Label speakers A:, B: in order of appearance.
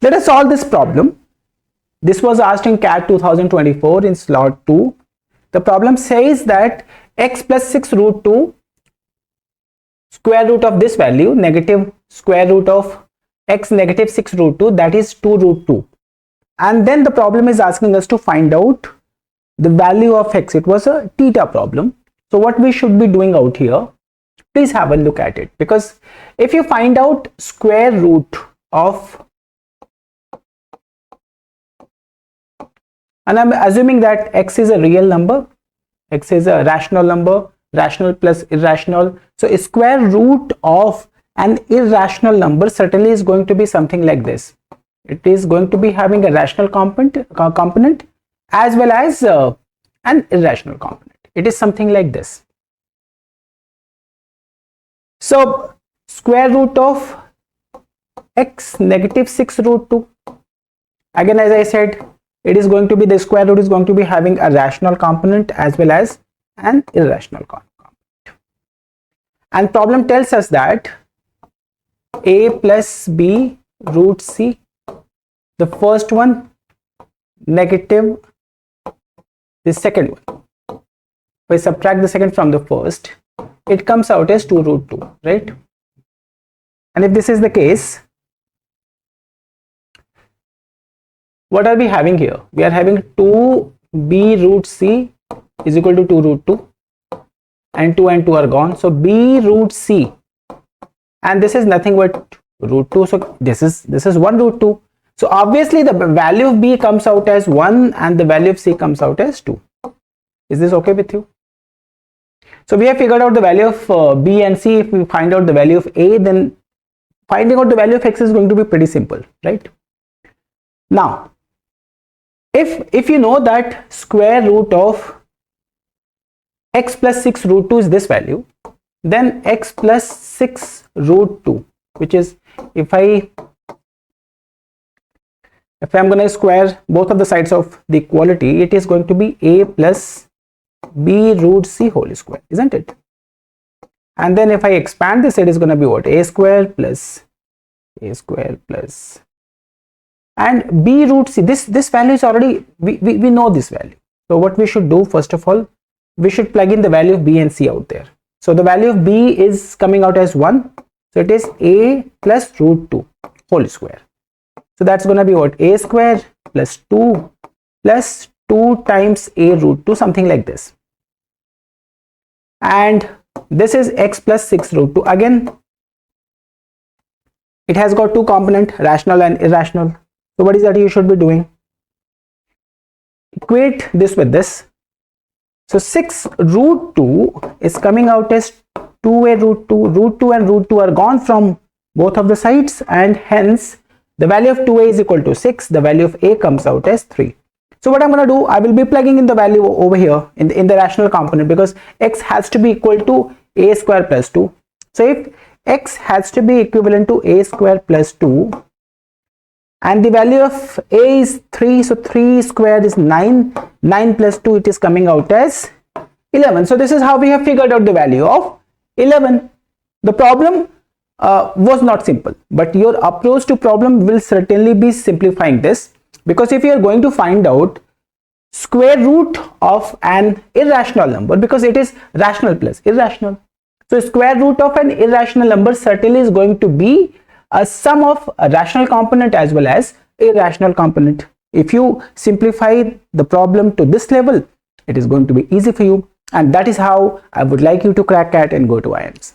A: Let us solve this problem. This was asked in CAT 2024 in slot 2. The problem says that x plus 6 root 2 square root of this value negative square root of x negative 6 root 2, that is 2 root 2. And then the problem is asking us to find out the value of x. It was a theta problem. So what we should be doing out here, please have a look at it, because if you find out square root of, and I'm assuming that x is a real number, x is a rational number, rational plus irrational, so a square root of an irrational number certainly is going to be something like this. It is going to be having a rational component as well as an irrational component. It is something like this. So square root of x negative 6 root 2, again as I said, it is going to be, the square root is going to be having a rational component as well as an irrational component. And problem tells us that a plus b root c, the first one negative the second one. If I subtract the second from the first, it comes out as 2 root 2, right? And if this is the case, what are we having here? We are having 2b root c is equal to 2 root 2, and 2 are gone. So b root c, and this is nothing but root 2. So this is 1 root 2. So obviously the value of b comes out as 1 and the value of c comes out as 2. Is this okay with you? So we have figured out the value of b and c. If we find out the value of a, then finding out the value of x is going to be pretty simple, right? Now, if you know that square root of x plus 6 root 2 is this value, then x plus 6 root 2, which is, if I'm going to square both of the sides of the equality, it is going to be a plus b root c whole square, isn't it? And then if I expand this, it is going to be what? A square plus and b root c. This value is already, we know this value. So what we should do, first of all, we should plug in the value of b and c out there. So the value of b is coming out as 1. So it is a plus root 2 whole square. So that's going to be what? A square plus 2 times a root 2, something like this. And this is x plus 6 root 2. Again, it has got two components, rational and irrational. So what is that you should be doing? Equate this with this. So 6 root 2 is coming out as 2a root 2. Root 2 and root 2 are gone from both of the sides, and hence the value of 2a is equal to 6. The value of a comes out as 3. So what I'm going to do, I will be plugging in the value over here in the rational component, because x has to be equal to a square plus 2. So if x has to be equivalent to a square plus 2 and the value of a is 3, so 3 squared is 9, 9 plus 2, it is coming out as 11. So this is how we have figured out the value of 11. The problem was not simple, but your approach to problem will certainly be simplifying this, because if you are going to find out square root of an irrational number, because it is rational plus irrational, so square root of an irrational number certainly is going to be a sum of a rational component as well as irrational component. If you simplify the problem to this level, it is going to be easy for you, and that is how I would like you to crack CAT and go to IIMs.